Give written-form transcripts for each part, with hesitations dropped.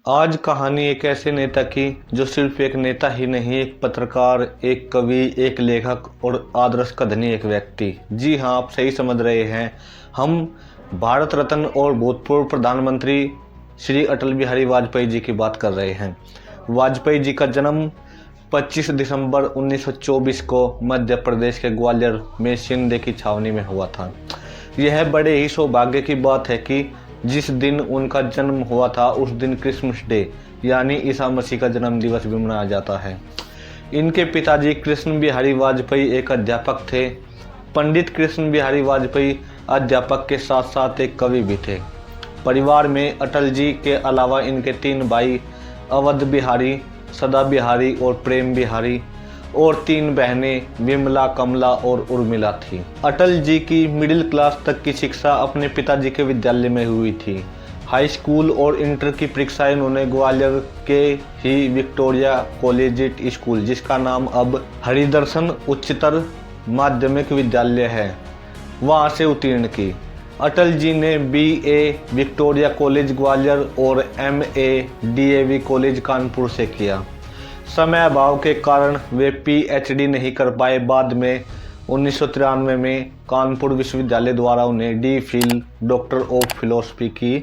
आज कहानी एक ऐसे नेता की जो सिर्फ एक नेता ही नहीं, एक पत्रकार, एक कवि, एक लेखक और आदर्श का धनी एक व्यक्ति। जी हाँ, आप सही समझ रहे हैं। हम भारत रत्न और भूतपूर्व प्रधानमंत्री श्री अटल बिहारी वाजपेयी जी की बात कर रहे हैं। वाजपेयी जी का जन्म 25 दिसंबर 1924 को मध्य प्रदेश के ग्वालियर में शिंदे की छावनी में हुआ था। यह बड़े ही सौभाग्य की बात है कि जिस दिन उनका जन्म हुआ था उस दिन क्रिसमस डे यानी ईसा मसीह का जन्म दिवस भी मनाया जाता है। इनके पिताजी कृष्ण बिहारी वाजपेयी एक अध्यापक थे। पंडित कृष्ण बिहारी वाजपेयी अध्यापक के साथ साथ एक कवि भी थे। परिवार में अटल जी के अलावा इनके 3 भाई अवध बिहारी, सदा बिहारी और प्रेम बिहारी और 3 बहनें विमला, कमला और उर्मिला थी। अटल जी की मिडिल क्लास तक की शिक्षा अपने पिताजी के विद्यालय में हुई थी। हाई स्कूल और इंटर की परीक्षाएं उन्होंने ग्वालियर के ही विक्टोरिया कॉलेजिएट स्कूल, जिसका नाम अब हरिदर्शन उच्चतर माध्यमिक विद्यालय है, वहां से उत्तीर्ण की। अटल जी ने BA विक्टोरिया कॉलेज ग्वालियर और MA DAV कॉलेज कानपुर से किया। समय अभाव के कारण वे PhD नहीं कर पाए। बाद में 1993 में कानपुर विश्वविद्यालय द्वारा उन्हें DPhil डॉक्टर ऑफ फिलोसफी की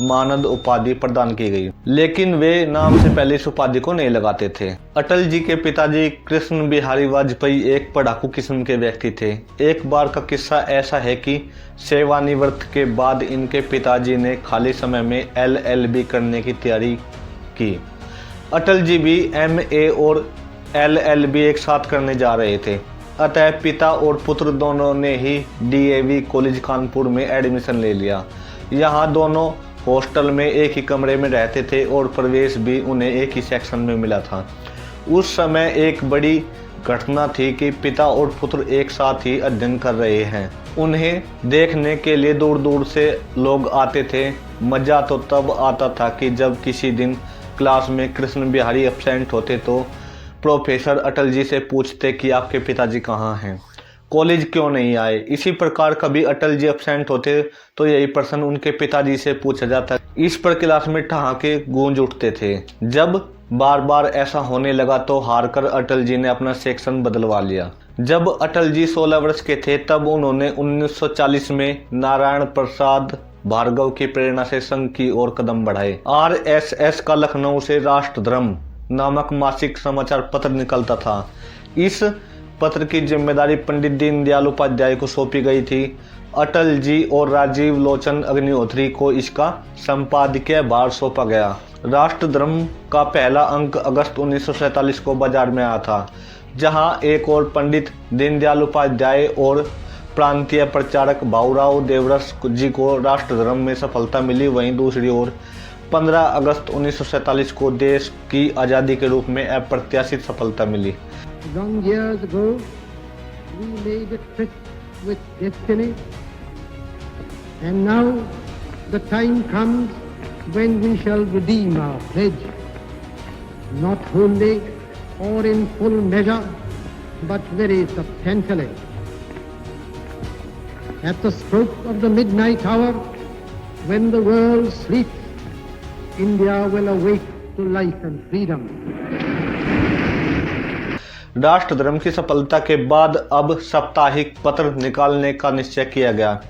मानद उपाधि प्रदान की गई, लेकिन वे नाम से पहले इस उपाधि को नहीं लगाते थे। अटल जी के पिताजी कृष्ण बिहारी वाजपेयी एक पढ़ाकू किस्म के व्यक्ति थे। एक बार का किस्सा ऐसा है कि सेवानिवृत्त के बाद इनके पिताजी ने खाली समय में LLB करने की तैयारी की। अटल जी भी MA और LLB एक साथ करने जा रहे थे, अतः पिता और पुत्र दोनों ने ही DAV कॉलेज कानपुर में एडमिशन ले लिया। यहाँ दोनों हॉस्टल में एक ही कमरे में रहते थे और प्रवेश भी उन्हें एक ही सेक्शन में मिला था। उस समय एक बड़ी घटना थी कि पिता और पुत्र एक साथ ही अध्ययन कर रहे हैं। उन्हें देखने के लिए दूर दूर से लोग आते थे। मजा तो तब आता था कि जब किसी दिन क्लास में कृष्ण बिहारी एब्सेंट होते तो प्रोफेसर अटल जी से पूछते कि आपके पिताजी कहाँ हैं, कॉलेज क्यों नहीं आए। इसी प्रकार कभी अटल जी एब्सेंट होते तो यही प्रश्न उनके पिताजी से पूछा जाता। इस पर क्लास में ठहाके गूंज उठते थे। जब बार बार ऐसा होने लगा तो हार कर अटल जी ने अपना सेक्शन बदलवा लिया। जब अटल जी 16 वर्ष के थे तब उन्होंने 1940 में नारायण प्रसाद भार्गव की प्रेरणा से संघ की ओर कदम बढ़ाए। RSS का लखनऊ से राष्ट्रधर्म नामक मासिक समाचार पत्र निकलता था। इस पत्र की जिम्मेदारी पंडित दीनदयाल उपाध्याय को सौंपी गई थी। अटल जी और राजीव लोचन अग्निहोत्री को इसका संपादकीय भार सौंपा गया। राष्ट्रधर्म का पहला अंक अगस्त 1947 को बाजार में आया था, जहां एक और पंडित दीनदयाल उपाध्याय और प्रांतीय प्रचारक भाऊराव देवरस जी को राष्ट्रधर्म में सफलता मिली। वहीं दूसरी ओर 15 अगस्त 1947 को देश की आज़ादी के रूप में अप्रत्याशित सफलता मिली। Long years ago, we made a tryst with destiny, and now the time comes when we shall redeem our pledge, not wholly or in full measure, but very substantially. At the stroke of the midnight hour, when the world sleeps, India will awake to life and freedom. राष्ट्रधर्म की सफलता के बाद अब साप्ताहिक पत्र निकालने का निश्चय किया गया,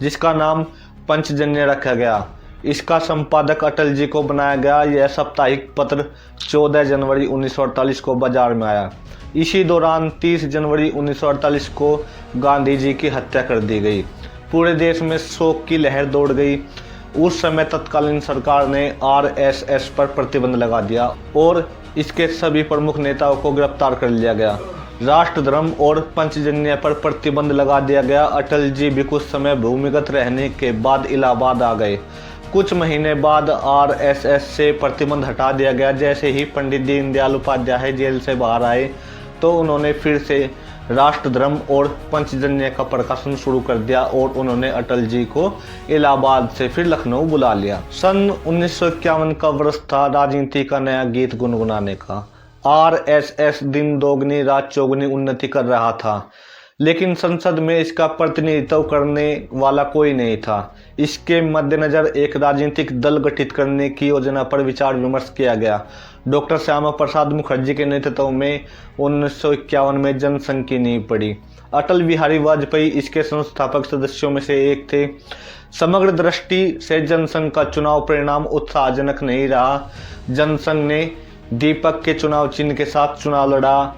जिसका नाम पंचजन्य रखा गया। इसका संपादक अटल जी को बनाया गया। यह साप्ताहिक पत्र 14 जनवरी 1948 को बाजार में आया। इसी दौरान 30 जनवरी 1948 को गांधी जी की हत्या कर दी गई। पूरे देश में शोक की लहर दौड़ गई। उस समय तत्कालीन सरकार ने RSS पर प्रतिबंध लगा दिया और इसके सभी प्रमुख नेताओं को गिरफ्तार कर लिया गया। राष्ट्रधर्म और पंचजन्य पर प्रतिबंध लगा दिया गया। अटल जी भी कुछ समय भूमिगत रहने के बाद इलाहाबाद आ गए। कुछ महीने बाद RSS से प्रतिबंध हटा दिया गया। जैसे ही पंडित दीनदयाल उपाध्याय जेल से बाहर आए तो उन्होंने फिर से राष्ट्रधर्म और पंचजन्य का प्रकाशन शुरू कर दिया और उन्होंने अटल जी को इलाहाबाद से फिर लखनऊ बुला लिया। सन 1951 का वर्ष था राजनीति का नया गीत गुनगुनाने का। RSS दिन दोगुनी रात चौगुनी उन्नति कर रहा था। लेकिन संसद में इसका प्रतिनिधित्व करने वाला कोई नहीं था। इसके मद्देनजर एक राजनीतिक दल गठित करने की योजना पर विचार विमर्श किया गया। डॉक्टर श्यामा प्रसाद मुखर्जी के नेतृत्व में 1951 में जनसंघ की नींव पड़ी। अटल बिहारी वाजपेयी इसके संस्थापक सदस्यों में से एक थे। समग्र दृष्टि से जनसंघ का चुनाव परिणाम उत्साहजनक नहीं रहा। जनसंघ ने दीपक के चुनाव चिन्ह के साथ चुनाव लड़ा।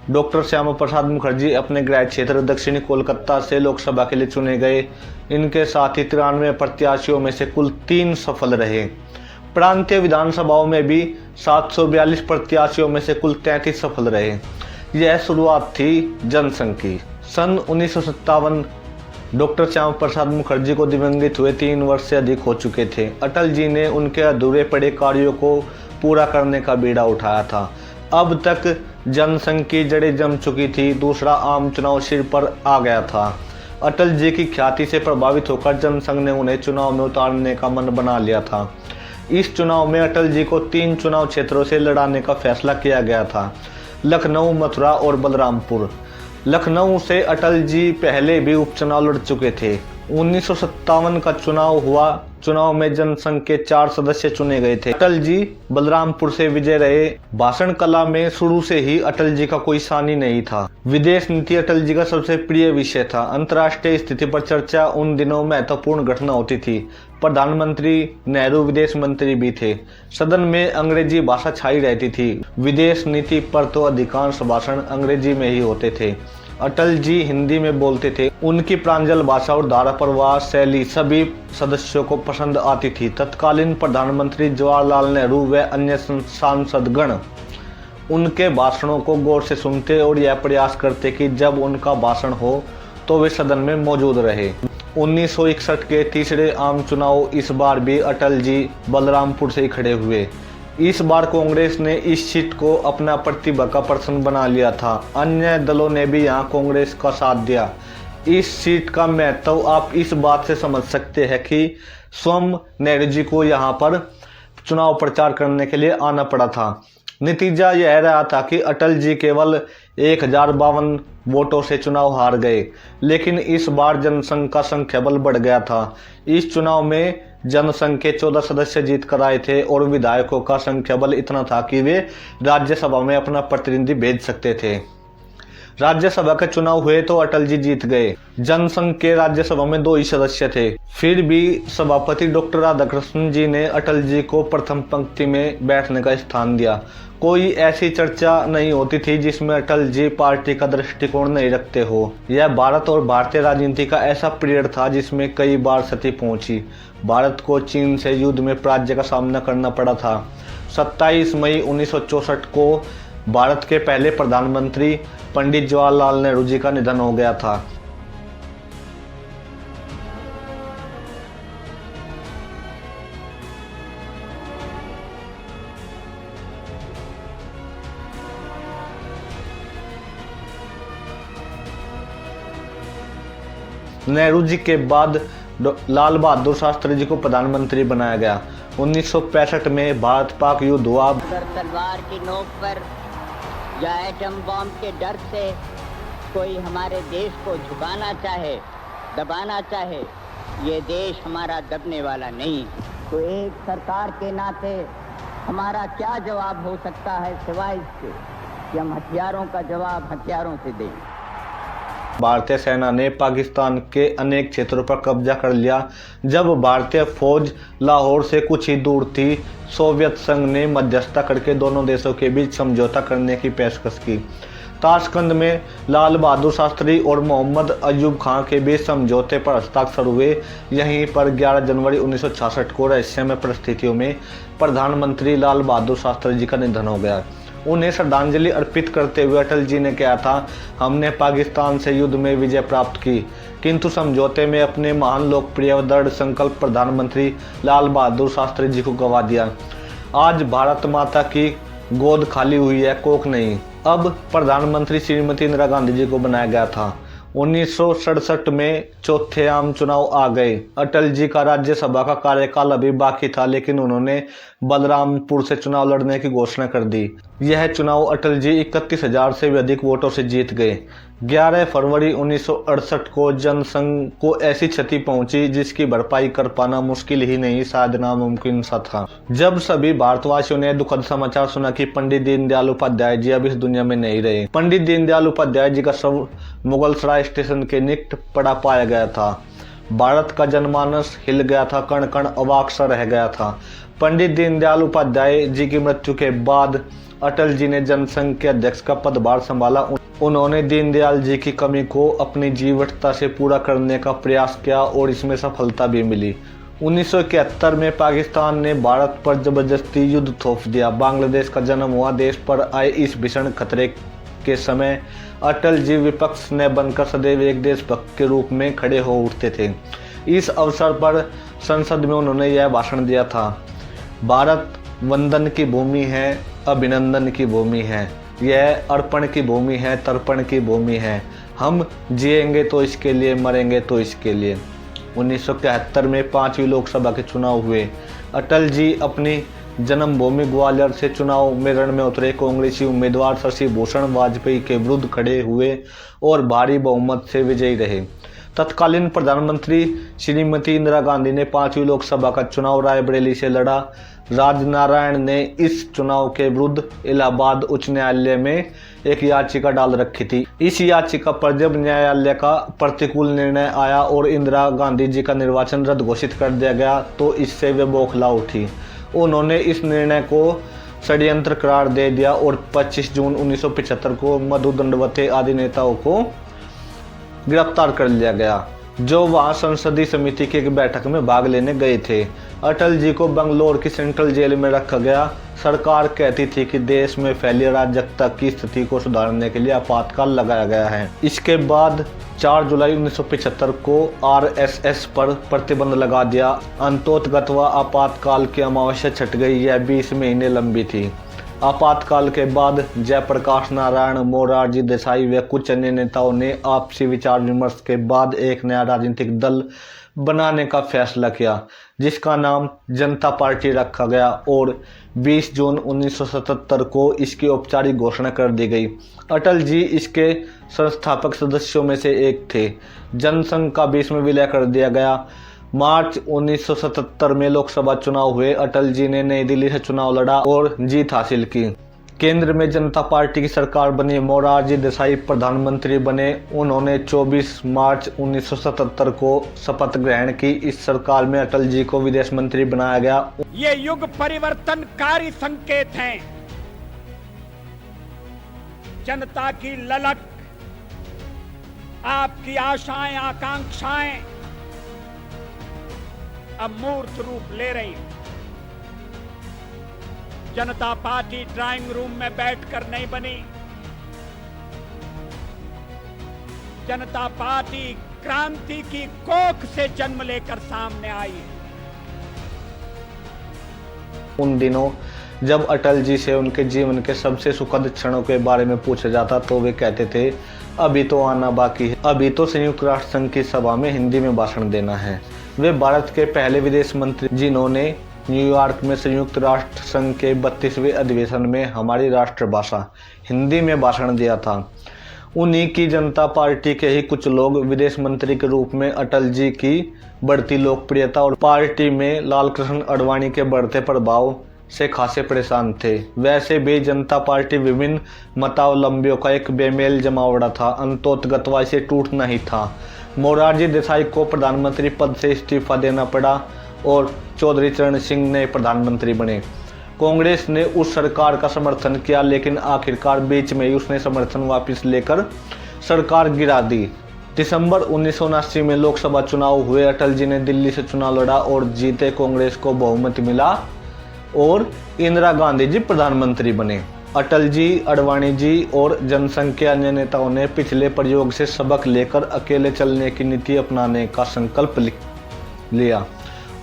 डॉक्टर श्यामा प्रसाद मुखर्जी अपने गृह क्षेत्र दक्षिणी कोलकाता से लोकसभा के लिए चुने गए। इनके साथ ही 93 प्रत्याशियों में से कुल 3 सफल रहे। प्रांतीय विधानसभाओं में भी 742 प्रत्याशियों में से कुल 33 सफल रहे। यह शुरुआत थी जनसंघ की। सन 1957 डॉक्टर श्यामा प्रसाद मुखर्जी को दिवंगित हुए 3 वर्ष से अधिक हो चुके थे। अटल जी ने उनके अधूरे पड़े कार्यों को पूरा करने का बीड़ा उठाया था। अब तक जनसंघ की जड़ें जम चुकी थी। दूसरा आम चुनाव सिर पर आ गया था। अटल जी की ख्याति से प्रभावित होकर जनसंघ ने उन्हें चुनाव में उतारने का मन बना लिया था। इस चुनाव में अटल जी को 3 चुनाव क्षेत्रों से लड़ाने का फैसला किया गया था, लखनऊ, मथुरा और बलरामपुर। लखनऊ से अटल जी पहले भी उपचुनाव लड़ चुके थे। 1957 का चुनाव हुआ। चुनाव में जनसंघ के 4 सदस्य चुने गए थे। अटल जी बलरामपुर से विजय रहे। भाषण कला में शुरू से ही अटल जी का कोई सानी नहीं था। विदेश नीति अटल जी का सबसे प्रिय विषय था। अंतर्राष्ट्रीय स्थिति पर चर्चा उन दिनों महत्वपूर्ण घटना होती थी। प्रधानमंत्री नेहरू विदेश मंत्री भी थे। सदन में अंग्रेजी भाषा छाई रहती थी। विदेश नीति पर तो अधिकांश भाषण अंग्रेजी में ही होते थे। अटल जी हिंदी में बोलते थे। उनकी प्रांजल भाषा और धारा प्रवाह शैली सभी सदस्यों को पसंद आती थी। तत्कालीन प्रधानमंत्री जवाहरलाल नेहरू व अन्य सांसदगण उनके भाषणों को गौर से सुनते और यह प्रयास करते कि जब उनका भाषण हो तो वे सदन में मौजूद रहे। 1961 के तीसरे आम चुनाव इस बार भी अटल जी बलरामपुर से ही खड़े हुए। इस बार कांग्रेस ने इस सीट को अपना प्रतिभा का प्रश्न बना लिया था। अन्य दलों ने भी यहां कांग्रेस का साथ दिया। इस सीट का महत्व आप इस बात से समझ सकते हैं कि स्वयं नेहरू जी को यहां पर चुनाव प्रचार करने के लिए आना पड़ा था। नतीजा यह रहा था कि अटल जी केवल 1052 वोटों से चुनाव हार गए, लेकिन इस बार जनसंघ का संख्याबल बढ़ गया था। इस चुनाव में जनसंघ के 14 सदस्य जीत कर आए थे और विधायकों का संख्याबल इतना था कि वे राज्यसभा में अपना प्रतिनिधि भेज सकते थे। राज्यसभा के चुनाव हुए तो अटल जी जीत गए। जनसंघ के राज्यसभा में 2 ही सदस्य थे। फिर भी सभापति डॉक्टर राधाकृष्णन जी ने अटल जी को प्रथम पंक्ति में बैठने का स्थान दिया। कोई ऐसी चर्चा नहीं होती थी जिसमें अटल जी पार्टी का दृष्टिकोण नहीं रखते हो। यह भारत और भारतीय राजनीति का ऐसा पीरियड था जिसमें कई बार स्थिति पहुंची। भारत को चीन से युद्ध में पराजय का सामना करना पड़ा था। 27 मई 1964 को भारत के पहले प्रधानमंत्री पंडित जवाहरलाल नेहरू जी का निधन हो गया था। नेहरू जी के बाद लाल बहादुर शास्त्री जी को प्रधानमंत्री बनाया गया। 1965 में भारत पाक युद्ध हुआ। अगर तलवार की नोक पर या एटम बम के डर से कोई हमारे देश को झुकाना चाहे, दबाना चाहे, ये देश हमारा दबने वाला नहीं। तो एक सरकार के नाते हमारा क्या जवाब हो सकता है सिवाय इसके कि हम हथियारों का जवाब हथियारों से दें। भारतीय सेना ने पाकिस्तान के अनेक क्षेत्रों पर कब्जा कर लिया। जब भारतीय फौज लाहौर से कुछ ही दूर थी, सोवियत संघ ने मध्यस्थता करके दोनों देशों के बीच समझौता करने की पेशकश की। ताशकंद में लाल बहादुर शास्त्री और मोहम्मद अयूब खां के बीच समझौते पर हस्ताक्षर हुए। यहीं पर 11 जनवरी 1966 को रहस्यमय परिस्थितियों में प्रधानमंत्री लाल बहादुर शास्त्री जी का निधन हो गया। उन्हें श्रद्धांजलि अर्पित करते हुए अटल जी ने कहा था, हमने पाकिस्तान से युद्ध में विजय प्राप्त की, किंतु समझौते में अपने महान लोकप्रिय दृढ़ संकल्प प्रधानमंत्री लाल बहादुर शास्त्री जी को गंवा दिया। आज भारत माता की गोद खाली हुई है, कोख नहीं। अब प्रधानमंत्री श्रीमती इंदिरा गांधी जी को बनाया गया था। 1967 में चौथे आम चुनाव आ गए। अटल जी का राज्यसभा का कार्यकाल अभी बाकी था, लेकिन उन्होंने बलरामपुर से चुनाव लड़ने की घोषणा कर दी। यह चुनाव अटल जी 31,000 से भी अधिक वोटों से जीत गए। 11 फरवरी 1968 को जनसंघ को ऐसी क्षति पहुंची जिसकी भरपाई कर पाना मुश्किल ही नहीं, शायद नामुमकिन सा था। जब सभी भारतवासियों ने दुखद समाचार सुना कि पंडित दीनदयाल उपाध्याय जी अब इस दुनिया में नहीं रहे। पंडित दीनदयाल उपाध्याय जी का शव मुगलसराय स्टेशन के निकट पड़ा पाया गया था। भारत का जनमानस हिल गया था, कण कण अवाक सा रह गया था। पंडित दीनदयाल उपाध्याय जी की मृत्यु के बाद अटल जी ने जनसंघ के अध्यक्ष का पदभार संभाला। उन्होंने दीनदयाल जी की कमी को अपनी जीवटता से पूरा करने का प्रयास किया और इसमें सफलता भी मिली। 1971 में पाकिस्तान ने भारत पर जबरदस्ती युद्ध थोप दिया। बांग्लादेश का जन्म हुआ। देश पर आए इस भीषण खतरे के समय अटल जी विपक्ष ने बनकर सदैव एक देशभक्त के रूप में खड़े हो उठते थे। इस अवसर पर संसद में उन्होंने यह भाषण दिया था, भारत वंदन की भूमि है, अभिनंदन की भूमि है, यह अर्पण की भूमि है, तर्पण की भूमि है। हम जिएंगे तो इसके लिए, मरेंगे तो इसके लिए। 1971 में 5वीं लोकसभा के चुनाव हुए। अटल जी अपनी जन्मभूमि ग्वालियर से चुनाव में रण में उतरे। कांग्रेसी उम्मीदवार शशि भूषण वाजपेयी के विरुद्ध खड़े हुए और भारी बहुमत से विजयी रहे। तत्कालीन प्रधानमंत्री श्रीमती इंदिरा गांधी ने 5वीं लोकसभा का चुनाव रायबरेली से लड़ा। राजनारायण ने इस चुनाव के विरुद्ध इलाहाबाद उच्च न्यायालय में एक याचिका डाल रखी थी। इस याचिका पर जब न्यायालय का प्रतिकूल निर्णय आया और इंदिरा गांधी जी का निर्वाचन रद्द घोषित कर दिया गया तो इससे वे बौखला उठी। उन्होंने इस निर्णय को षड्यंत्र करार दे दिया और 25 जून 1975 को मधु दंडवते आदि नेताओं को गिरफ्तार कर लिया गया, जो वहां संसदीय समिति की एक बैठक में भाग लेने गए थे। अटल जी को बंगलौर की सेंट्रल जेल में रखा गया। सरकार कहती थी कि देश में फैली अराजकता की स्थिति को सुधारने के लिए आपातकाल लगाया गया है। इसके बाद 4 जुलाई 1975 को आरएसएस पर प्रतिबंध लगा दिया। अंतोतगत्वा आपातकाल की अमावस्या छट गई। यह 20 महीने लंबी थी। आपातकाल के बाद जयप्रकाश नारायण, मोरारजी देसाई व कुछ अन्य नेताओं ने आपसी विचार विमर्श के बाद एक नया राजनीतिक दल बनाने का फैसला किया, जिसका नाम जनता पार्टी रखा गया और 20 जून 1977 को इसकी औपचारिक घोषणा कर दी गई। अटल जी इसके संस्थापक सदस्यों में से एक थे। जनसंघ का 20वां विलय कर दिया गया। मार्च 1977 में लोकसभा चुनाव हुए। अटल जी ने नई दिल्ली से चुनाव लड़ा और जीत हासिल की। केंद्र में जनता पार्टी की सरकार बनी। मोरारजी देसाई प्रधानमंत्री बने। उन्होंने 24 मार्च 1977 को शपथ ग्रहण की। इस सरकार में अटल जी को विदेश मंत्री बनाया गया। ये युग परिवर्तनकारी संकेत हैं। जनता की ललक, आपकी आशाएं आकांक्षाएं अब मूर्त रूप ले रही है। जनता पार्टी ड्राइंग रूम में बैठकर नहीं बनी। जनता पार्टी क्रांति की कोख से जन्म लेकर सामने आई है। उन दिनों जब अटल जी से उनके जीवन के सबसे सुखद क्षणों के बारे में पूछा जाता तो वे कहते थे, अभी तो आना बाकी है, अभी तो संयुक्त राष्ट्र संघ की सभा में हिंदी में भाषण देना है। वे भारत के पहले विदेश मंत्री जिन्होंने न्यूयॉर्क में संयुक्त राष्ट्र संघ के 32वें अधिवेशन में हमारी राष्ट्रभाषा हिंदी में भाषण दिया था। उन्हीं की जनता पार्टी के ही कुछ लोग विदेश मंत्री के रूप में अटल जी की बढ़ती लोकप्रियता और पार्टी में लालकृष्ण आडवाणी के बढ़ते प्रभाव से खासे परेशान थे। वैसे भी जनता पार्टी विभिन्न मतावलंबियों का एक बेमेल जमावड़ा था। अंतोतगत्वा इसे टूटना ही था। मोरारजी देसाई को प्रधानमंत्री पद से इस्तीफा देना पड़ा और चौधरी चरण सिंह ने प्रधानमंत्री बने। कांग्रेस ने उस सरकार का समर्थन किया, लेकिन आखिरकार बीच में ही उसने समर्थन वापस लेकर सरकार गिरा दी। दिसंबर 1979 में लोकसभा चुनाव हुए। अटल जी ने दिल्ली से चुनाव लड़ा और जीते। कांग्रेस को बहुमत मिला और इंदिरा गांधी जी प्रधानमंत्री बने। अटल जी, आडवाणी जी और जनसंघ के अन्य नेताओं ने पिछले प्रयोग से सबक लेकर अकेले चलने की नीति अपनाने का संकल्प लिया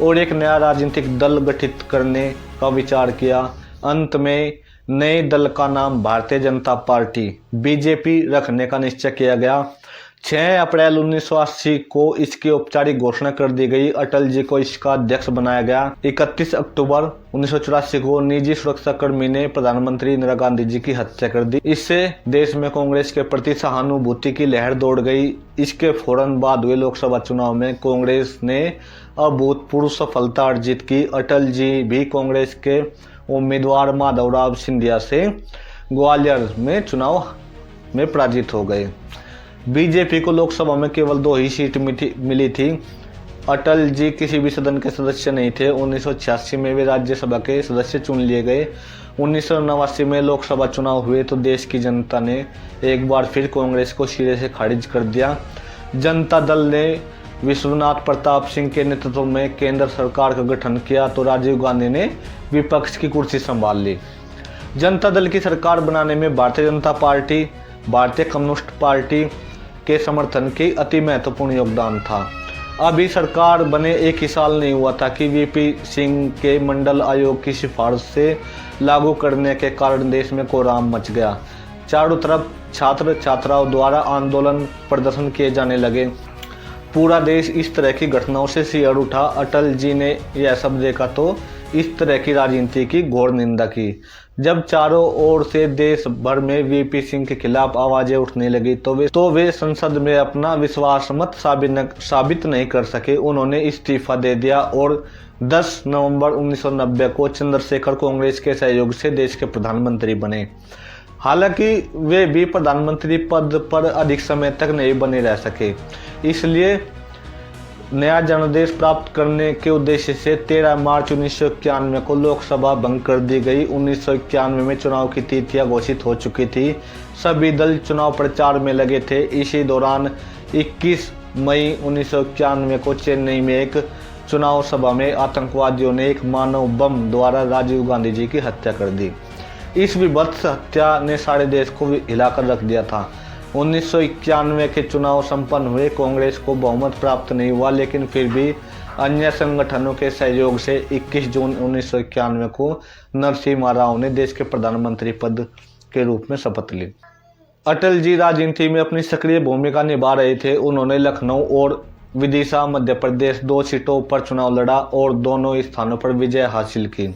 और एक नया राजनीतिक दल गठित करने का विचार किया। अंत में नए दल का नाम भारतीय जनता पार्टी बीजेपी रखने का निश्चय किया गया। 6 अप्रैल 1980 को इसकी औपचारिक घोषणा कर दी गई। अटल जी को इसका अध्यक्ष बनाया गया। 31 अक्टूबर 1984 को निजी सुरक्षा कर्मी ने प्रधानमंत्री इंदिरा गांधी जी की हत्या कर दी। इससे देश में कांग्रेस के प्रति सहानुभूति की लहर दौड़ गई। इसके फौरन बाद हुए लोकसभा चुनाव में कांग्रेस ने अभूतपूर्व सफलता अर्जित की। अटल जी भी कांग्रेस के उम्मीदवार माधवराव सिंधिया से ग्वालियर में चुनाव में पराजित हो गए। बीजेपी को लोकसभा में केवल 2 ही सीट मिली थी। अटल जी किसी भी सदन के सदस्य नहीं थे। 1986 में वे राज्यसभा के सदस्य चुन लिए गए। 1989 में लोकसभा चुनाव हुए तो देश की जनता ने एक बार फिर कांग्रेस को सिरे से खारिज कर दिया। जनता दल ने विश्वनाथ प्रताप सिंह के नेतृत्व में केंद्र सरकार का गठन किया तो राजीव गांधी ने विपक्ष की कुर्सी संभाल ली। जनता दल की सरकार बनाने में भारतीय जनता पार्टी, भारतीय कम्युनिस्ट पार्टी के समर्थन की अति महत्वपूर्ण योगदान था। अभी सरकार बने 1 ही साल नहीं हुआ था कि वीपी सिंह के मंडल आयोग की सिफारिश से लागू करने के कारण देश में कोहराम मच गया। चारों तरफ छात्र छात्राओं द्वारा आंदोलन प्रदर्शन किए जाने लगे। पूरा देश इस तरह की घटनाओं से सिहर उठा। अटल जी ने यह सब देखा तो इस तरह की राजनीति की घोर निंदा की। जब चारों ओर से देश भर में वीपी सिंह के खिलाफ आवाजें उठने लगी तो वे संसद में अपना विश्वास मत साबित नहीं कर सके। उन्होंने इस्तीफा दे दिया और 10 नवंबर 1990 को चंद्रशेखर कांग्रेस के सहयोग से देश के प्रधानमंत्री बने। हालांकि वे भी प्रधानमंत्री पद पर अधिक समय तक नहीं बने रह सके, इसलिए नया जनादेश प्राप्त करने के उद्देश्य से 13 मार्च 1991 को लोकसभा भंग कर दी गई। 1991 में चुनाव की तिथियां घोषित हो चुकी थी। सभी दल चुनाव प्रचार में लगे थे। इसी दौरान 21 मई 1991 को चेन्नई में एक चुनाव सभा में आतंकवादियों ने एक मानव बम द्वारा राजीव गांधी जी की हत्या कर दी। इस विभत्स हत्या ने सारे देश को हिलाकर रख दिया था। 1991 के चुनाव संपन्न हुए। कांग्रेस को बहुमत प्राप्त नहीं हुआ, लेकिन फिर भी अन्य संगठनों के सहयोग से 21 जून 1991 को नरसिम्हा राव ने देश के प्रधानमंत्री पद के रूप में शपथ ली। अटल जी राजनीति में अपनी सक्रिय भूमिका निभा रहे थे। उन्होंने लखनऊ और विदिशा मध्य प्रदेश 2 सीटों पर चुनाव लड़ा और दोनों स्थानों पर विजय हासिल की।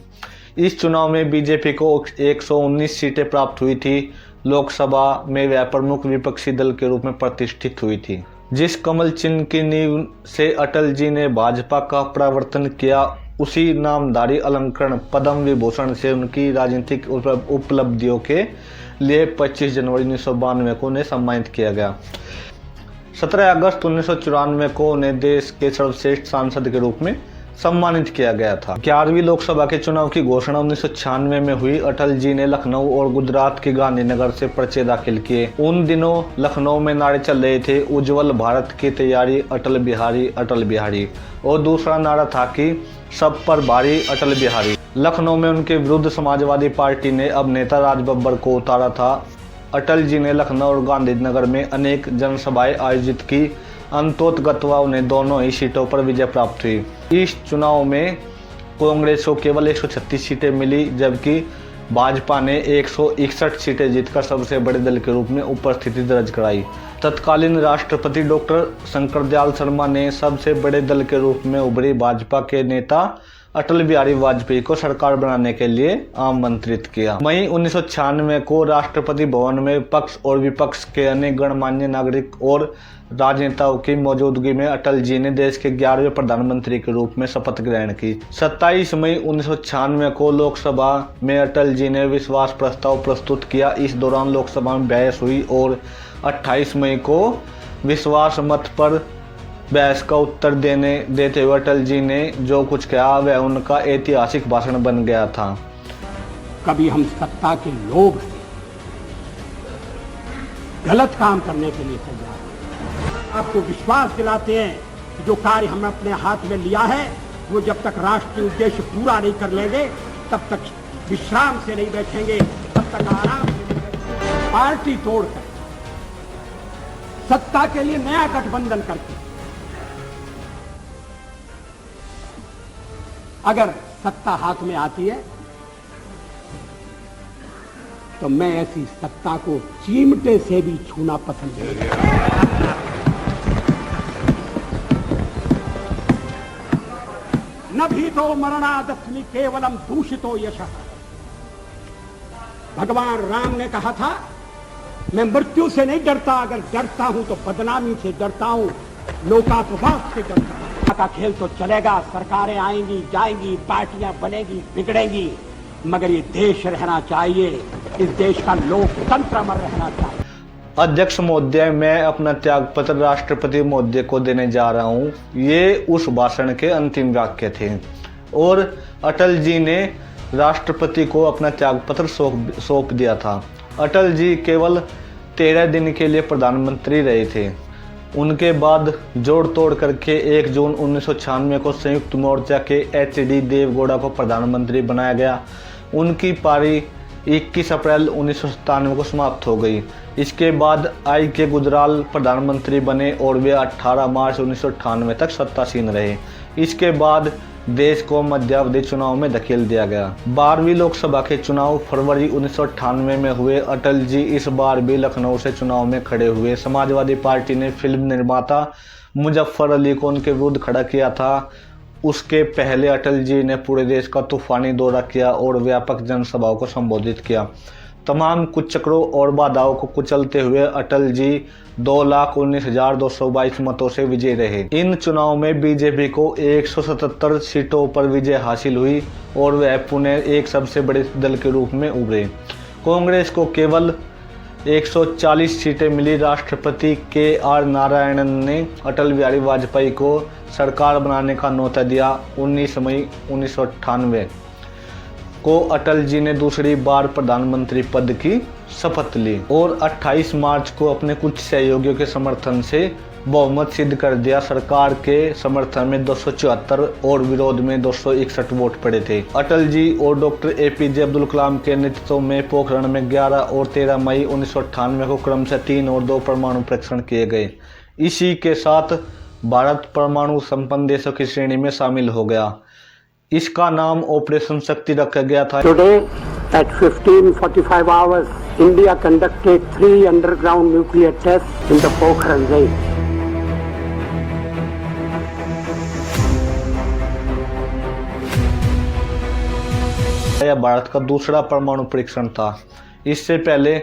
इस चुनाव में बीजेपी को 119 सीटें प्राप्त हुई थी। लोकसभा में वह प्रमुख विपक्षी दल के रूप में प्रतिष्ठित हुई थी। जिस कमल चिन्ह की नींव से अटल जी ने भाजपा का प्रवर्तन किया, उसी नामधारी अलंकरण पद्म विभूषण से उनकी राजनीतिक उपलब्धियों के लिए 25 जनवरी 1992 को उन्हें सम्मानित किया गया। 17 अगस्त 1994 को उन्हें देश के सर्वश्रेष्ठ सांसद के रूप में सम्मानित किया गया था। 11वीं लोकसभा के चुनाव की घोषणा 1996 में हुई। अटल जी ने लखनऊ और गुजरात के गांधीनगर से पर्चे दाखिल किए। उन दिनों लखनऊ में नारे चल रहे थे, उज्जवल भारत की तैयारी, अटल बिहारी अटल बिहारी, और दूसरा नारा था कि सब पर भारी अटल बिहारी। लखनऊ में उनके विरुद्ध समाजवादी पार्टी ने अब नेता राज बब्बर को उतारा था। अटल जी ने लखनऊ और गांधीनगर में अनेक जनसभाएं आयोजित की। अंतोतगत्वा उन्हें दोनों ही सीटों पर विजय प्राप्त हुई। इस चुनाव में कांग्रेस को केवल 136 सीटें मिली, जबकि भाजपा ने 161 सीटें जीतकर सबसे बड़े दल के रूप में उपस्थिति दर्ज कराई। तत्कालीन राष्ट्रपति डॉक्टर शंकर दयाल शर्मा ने सबसे बड़े दल के रूप में उभरी भाजपा के नेता अटल बिहारी वाजपेयी को सरकार बनाने के लिए आमंत्रित किया। मई 1996 को राष्ट्रपति भवन में पक्ष और विपक्ष के अनेक गणमान्य नागरिक और राजनेताओं की मौजूदगी में अटल जी ने देश के 11वें प्रधानमंत्री के रूप में शपथ ग्रहण की। 27 मई 1996 को लोकसभा में अटल जी ने विश्वास प्रस्ताव प्रस्तुत किया। इस दौरान लोकसभा में बहस हुई और 28 मई को विश्वास मत पर बहस का उत्तर देते हुए अटल जी ने जो कुछ कहा वह उनका ऐतिहासिक भाषण बन गया था। कभी हम सत्ता के लोभ से गलत काम करने के लिए तैयार हैं। आपको विश्वास दिलाते हैं कि जो कार्य हमने अपने हाथ में लिया है वो जब तक राष्ट्रीय उद्देश्य पूरा नहीं कर लेंगे तब तक विश्राम से नहीं बैठेंगे, तब तक आराम से नहीं बैठेंगे। पार्टी तोड़कर सत्ता के लिए नया गठबंधन करके अगर सत्ता हाथ में आती है तो मैं ऐसी सत्ता को चिमटे से भी छूना पसंद नहीं करता। अभितो मरणादस्मि केवलम दूषितो यशः। भगवान राम ने कहा था, मैं मृत्यु से नहीं डरता, अगर डरता हूं तो बदनामी से डरता हूं, लोकापवाद से डरता हूं। का खेल तो चलेगा, सरकारें आएंगी जाएंगी, पार्टियां बनेगी बिगड़ेंगी, मगर ये देश रहना चाहिए, इस देश का लोकतंत्र अमर रहना चाहिए। अध्यक्ष महोदय, मैं अपना त्यागपत्र राष्ट्रपति महोदय को देने जा रहा हूँ। ये उस भाषण के अंतिम वाक्य थे और अटल जी ने राष्ट्रपति को अपना त्यागपत्र सौंप दिया था। अटल जी केवल 13 दिन के लिए प्रधानमंत्री रहे थे। उनके बाद जोड़ तोड़ करके 1 जून 1996 को संयुक्त मोर्चा के HD देवगौड़ा को प्रधानमंत्री बनाया गया। उनकी पारी 21 अप्रैल 1997 को समाप्त हो गई। इसके बाद IK गुजराल प्रधानमंत्री बने और वे 18 मार्च 1998 तक सत्तासीन रहे। इसके बाद देश को मध्यावधि चुनाव में धकेल दिया गया। 12वीं लोकसभा के चुनाव फरवरी 1998 में हुए। अटल जी इस बार भी लखनऊ से चुनाव में खड़े हुए। समाजवादी पार्टी ने फिल्म निर्माता मुजफ्फर अली को उनके विरुद्ध खड़ा किया था। उसके पहले अटल जी ने पूरे देश का तूफानी दौरा किया और व्यापक जनसभाओं को संबोधित किया। तमाम कुचक्रों और बाधाओं को कुचलते हुए अटल जी 2,19,222 मतों से विजयी रहे। इन चुनाव में बीजेपी को 177 सीटों पर विजय हासिल हुई और वह पुणे एक सबसे बड़े दल के रूप में उभरे। कांग्रेस को केवल 140 सीटें मिली। राष्ट्रपति KR नारायणन ने अटल बिहारी वाजपेयी को सरकार बनाने का न्योता दिया। 19 मई 1998 को अटल जी ने दूसरी बार प्रधानमंत्री पद की शपथ ली और 28 मार्च को अपने कुछ सहयोगियों के समर्थन से बहुमत सिद्ध कर दिया। सरकार के समर्थन में 274 और विरोध में 261 वोट पड़े थे। अटल जी और डॉक्टर APJ अब्दुल कलाम के नेतृत्व में पोखरण में 11 और 13 मई 1998 को क्रमशः 3 और 2 परमाणु परीक्षण किए गए। इसी के साथ भारत परमाणु संपन्न देशों की श्रेणी में शामिल हो गया। इसका नाम ऑपरेशन शक्ति रखा गया था। Today at 15:45 hours, India conducted 3 underground nuclear tests in the Pokhran range. यह भारत का दूसरा परमाणु परीक्षण था। इससे पहले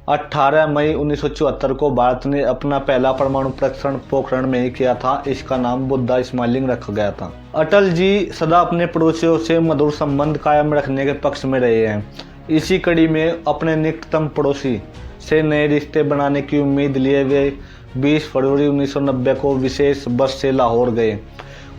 18 मई 1974 को भारत ने अपना पहला परमाणु परीक्षण पोखरण में ही किया था। इसका नाम बुद्धा स्माइलिंग रखा गया था। अटल जी सदा अपने पड़ोसियों से मधुर संबंध कायम रखने के पक्ष में रहे हैं। इसी कड़ी में अपने निकटतम पड़ोसी से नए रिश्ते बनाने की उम्मीद लिए वे 20 फरवरी 1990 को विशेष बस से लाहौर गए।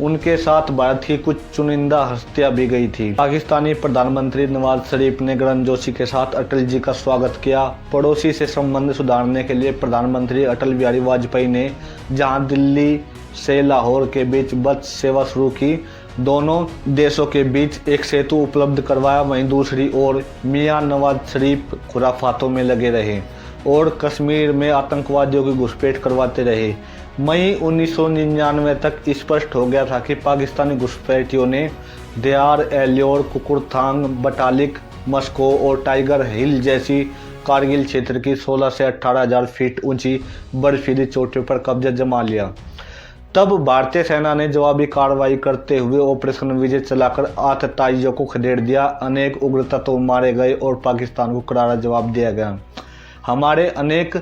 उनके साथ भारत की कुछ चुनिंदा हस्तियां भी गई थी। पाकिस्तानी प्रधानमंत्री नवाज शरीफ ने गर्मजोशी के साथ अटल जी का स्वागत किया। पड़ोसी से संबंध सुधारने के लिए प्रधानमंत्री अटल बिहारी वाजपेयी ने जहां दिल्ली से लाहौर के बीच बस सेवा शुरू की, दोनों देशों के बीच एक सेतु उपलब्ध करवाया। वहीं दूसरी ओर मियां नवाज शरीफ खुराफातों में लगे रहे और कश्मीर में आतंकवादियों की घुसपैठ करवाते रहे। मई 1999 तक स्पष्ट हो गया था कि पाकिस्तानी घुसपैठियों ने देयार, एल्योर, कुकुरथांग, बटालिक, मस्को और टाइगर हिल जैसी कारगिल क्षेत्र की 16 से 18,000 फीट ऊंची बर्फीली चोटियों पर कब्जा जमा लिया। तब भारतीय सेना ने जवाबी कार्रवाई करते हुए ऑपरेशन विजय चलाकर आतताइयों को खदेड़ दिया। अनेक उग्र तत्व मारे गए और पाकिस्तान को करारा जवाब दिया गया। हमारे अनेक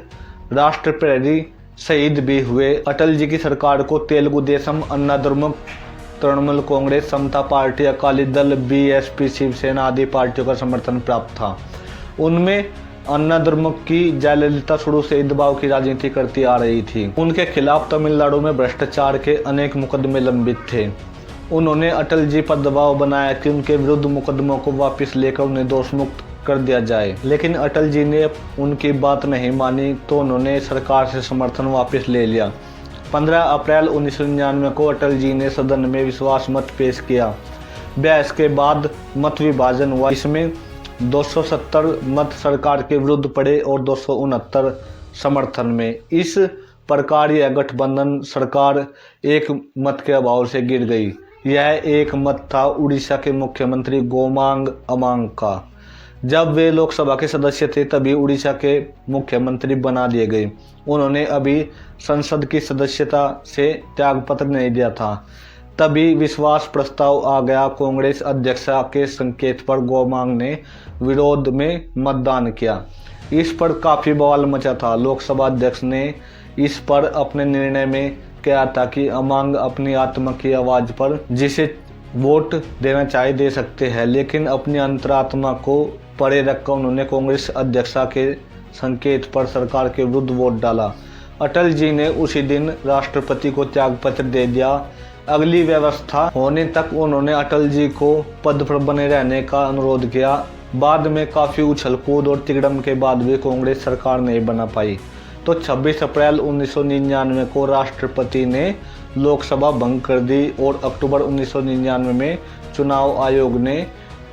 राष्ट्र प्रेरी शहीद भी हुए। अटल जी की सरकार को तेलुगु देशम, अन्ना द्रमुक, तृणमूल कांग्रेस, समता पार्टी, अकाली दल, BSP, शिवसेना आदि पार्टियों का समर्थन प्राप्त था। उनमें अन्ना द्रमुक की जयललिता शुरू से दबाव की राजनीति करती आ रही थी। उनके खिलाफ तमिलनाडु में भ्रष्टाचार के अनेक मुकदमे लंबित थे। उन्होंने अटल जी पर दबाव बनाया कि उनके विरुद्ध मुकदमों को वापस लेकर उन्हें दोषमुक्त कर दिया जाए, लेकिन अटल जी ने उनकी बात नहीं मानी तो उन्होंने सरकार से समर्थन वापस ले लिया। 15 अप्रैल 1999 को अटल जी ने सदन में विश्वास मत पेश किया। बहस के बाद मत विभाजन हुआ। इसमें 270 मत सरकार के विरुद्ध पड़े और 269 समर्थन में। इस प्रकार यह गठबंधन सरकार एक मत के अभाव से गिर गई। यह एक मत था उड़ीसा के मुख्यमंत्री गोमांग अमांग का। जब वे लोकसभा के सदस्य थे तभी उड़ीसा के मुख्यमंत्री बना दिए गए। उन्होंने अभी संसद की सदस्यता से त्यागपत्र नहीं दिया था। तभी विश्वास प्रस्ताव आ गया। कांग्रेस अध्यक्षा के संकेत पर गोमांग ने विरोध में मतदान किया। इस पर काफी बवाल मचा था। लोकसभा अध्यक्ष ने इस पर अपने निर्णय में कहा था कि अमांग अपनी आत्मा की आवाज पर जिसे वोट देना चाहे दे सकते हैं, लेकिन अपनी अंतरात्मा को परे रखकर उन्होंने कांग्रेस अध्यक्षा के संकेत पर सरकार के विरुद्ध वोट डाला। अटल जी ने उसी दिन राष्ट्रपति को त्यागपत्र दे दिया। अगली व्यवस्था होने तक उन्होंने अटल जी को पद पर बने रहने का अनुरोध किया। बाद में काफी उछल कूद और तिकड़म के बाद भी कांग्रेस सरकार नहीं बना पाई। तो 26 अप्रैल 1999 को राष्ट्रपति ने लोकसभा भंग कर दी और अक्टूबर 1999 में चुनाव आयोग ने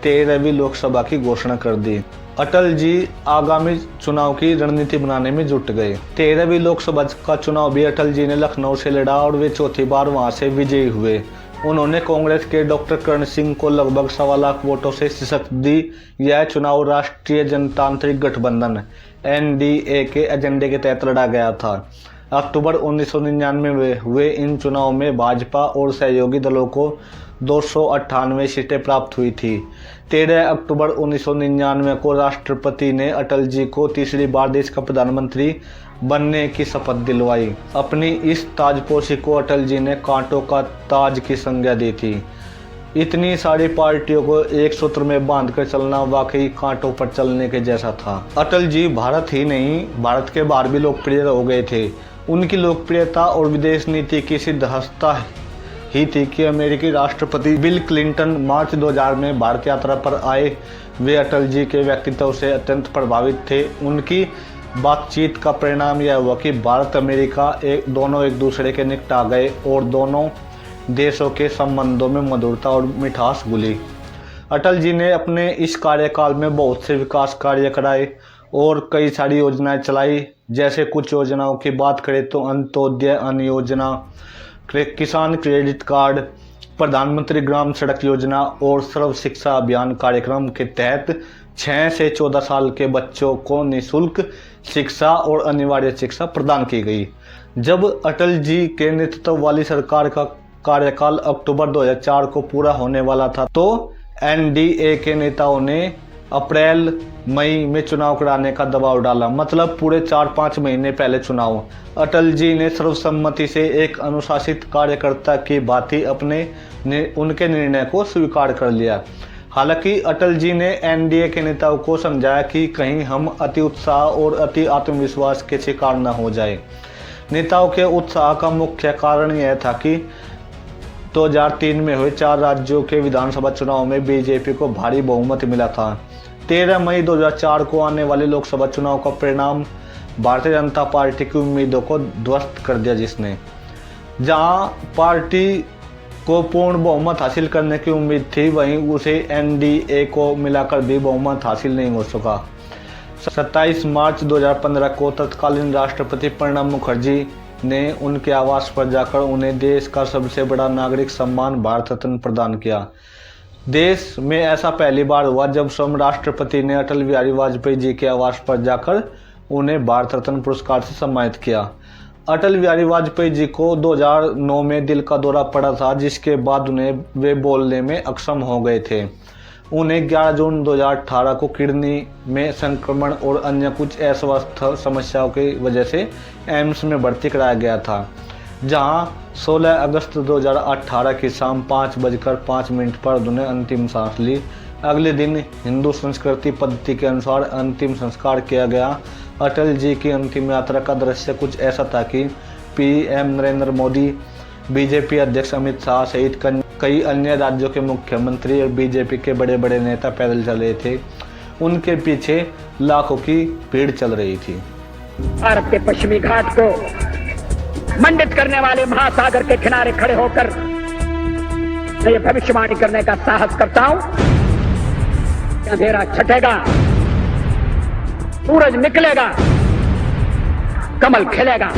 13वीं लोकसभा की घोषणा कर दी। अटल जी आगामी चुनाव की रणनीति बनाने में जुट गए। 13वीं लोकसभा का चुनाव भी अटल जी ने लखनऊ से लड़ा और वे चौथी बार वहां से विजयी हुए। उन्होंने कांग्रेस के डॉक्टर करण सिंह को लगभग 1.25 लाख वोटों से शिकस्त दी। यह चुनाव राष्ट्रीय जनतांत्रिक गठबंधन NDA के एजेंडे के तहत लड़ा गया था। अक्टूबर 1999 में हुए इन चुनाव में भाजपा और सहयोगी दलों को 298 सीटें प्राप्त हुई थी। 13 अक्टूबर 1999 को राष्ट्रपति ने अटल जी को तीसरी बार देश का प्रधानमंत्री बनने की शपथ दिलवाई। अपनी इस ताजपोशी को अटल जी ने कांटों का ताज की संज्ञा दी थी। इतनी सारी पार्टियों को एक सूत्र में बांधकर चलना वाकई कांटों पर चलने के जैसा था। अटल जी भारत ही नहीं, भारत के बाहर भी लोकप्रिय हो गए थे। उनकी लोकप्रियता और विदेश नीति की सिद्धहस्ता ही थी कि अमेरिकी राष्ट्रपति बिल क्लिंटन मार्च 2000 में भारत यात्रा पर आए। वे अटल जी के व्यक्तित्व से अत्यंत प्रभावित थे। उनकी बातचीत का परिणाम यह हुआ कि भारत अमेरिका दोनों एक दूसरे के निकट आ गए और दोनों देशों के संबंधों में मधुरता और मिठास घुली। अटल जी ने अपने इस कार्यकाल में बहुत से विकास कार्य कराए और कई सारी योजनाएं चलाई। जैसे कुछ योजनाओं की बात करें तो अंत्योदय अन्न योजना, किसान क्रेडिट कार्ड, प्रधानमंत्री ग्राम सड़क योजना और सर्व शिक्षा अभियान कार्यक्रम के तहत 6 से 14 साल के बच्चों को निःशुल्क शिक्षा और अनिवार्य शिक्षा प्रदान की गई। जब अटल जी के नेतृत्व वाली सरकार का कार्यकाल अक्टूबर 2004 को पूरा होने वाला था तो NDA के नेताओं ने अप्रैल मई में चुनाव कराने का दबाव डाला। मतलब पूरे 4-5 महीने पहले चुनाव। अटल जी ने सर्वसम्मति से एक अनुशासित कार्यकर्ता की भांति उनके निर्णय को स्वीकार कर लिया। हालांकि अटल जी ने NDA के नेताओं को समझाया कि कहीं हम अति उत्साह और अति आत्मविश्वास के शिकार न हो जाए। नेताओं के उत्साह का मुख्य कारण यह था कि 2003 में हुए 4 राज्यों के विधानसभा चुनाव में बीजेपी को भारी बहुमत मिला था। 13 मई 2004 को आने वाले लोकसभा चुनाव का परिणाम भारतीय जनता पार्टी की उम्मीदों को ध्वस्त कर दिया, जिसने जहां पार्टी को पूर्ण बहुमत हासिल करने की उम्मीद थी, वहीं उसे NDA को मिलाकर भी बहुमत हासिल नहीं हो सका। 27 मार्च 2015 को तत्कालीन राष्ट्रपति प्रणब मुखर्जी ने उनके आवास पर जाकर उन्हें देश का सबसे बड़ा नागरिक सम्मान भारत रत्न प्रदान किया। देश में ऐसा पहली बार हुआ जब स्वयं राष्ट्रपति ने अटल बिहारी वाजपेयी जी के आवास पर जाकर उन्हें भारत रत्न पुरस्कार से सम्मानित किया। अटल बिहारी वाजपेयी जी को 2009 में दिल का दौरा पड़ा था, जिसके बाद उन्हें वे बोलने में अक्षम हो गए थे। उन्हें 11 जून 2018 को किडनी में संक्रमण और अन्य कुछ अस्वस्थ समस्याओं की वजह से एम्स में भर्ती कराया गया था, जहां 16 अगस्त 2018 की शाम 5:05 पर उन्हें अंतिम सांस ली। अगले दिन हिंदू संस्कृति पद्धति के अनुसार अंतिम संस्कार किया गया। अटल जी की अंतिम यात्रा का दृश्य कुछ ऐसा था कि PM नरेंद्र मोदी, बीजेपी अध्यक्ष अमित शाह सहित कई अन्य राज्यों के मुख्यमंत्री और बीजेपी के बड़े बड़े नेता पैदल चल रहे थे। उनके पीछे लाखों की भीड़ चल रही थी। भारत के पश्चिमी घाट को मंडित करने वाले महासागर के किनारे खड़े होकर मैं ये भविष्यवाणी करने का साहस करता हूं, अंधेरा छटेगा, सूरज निकलेगा, कमल खिलेगा।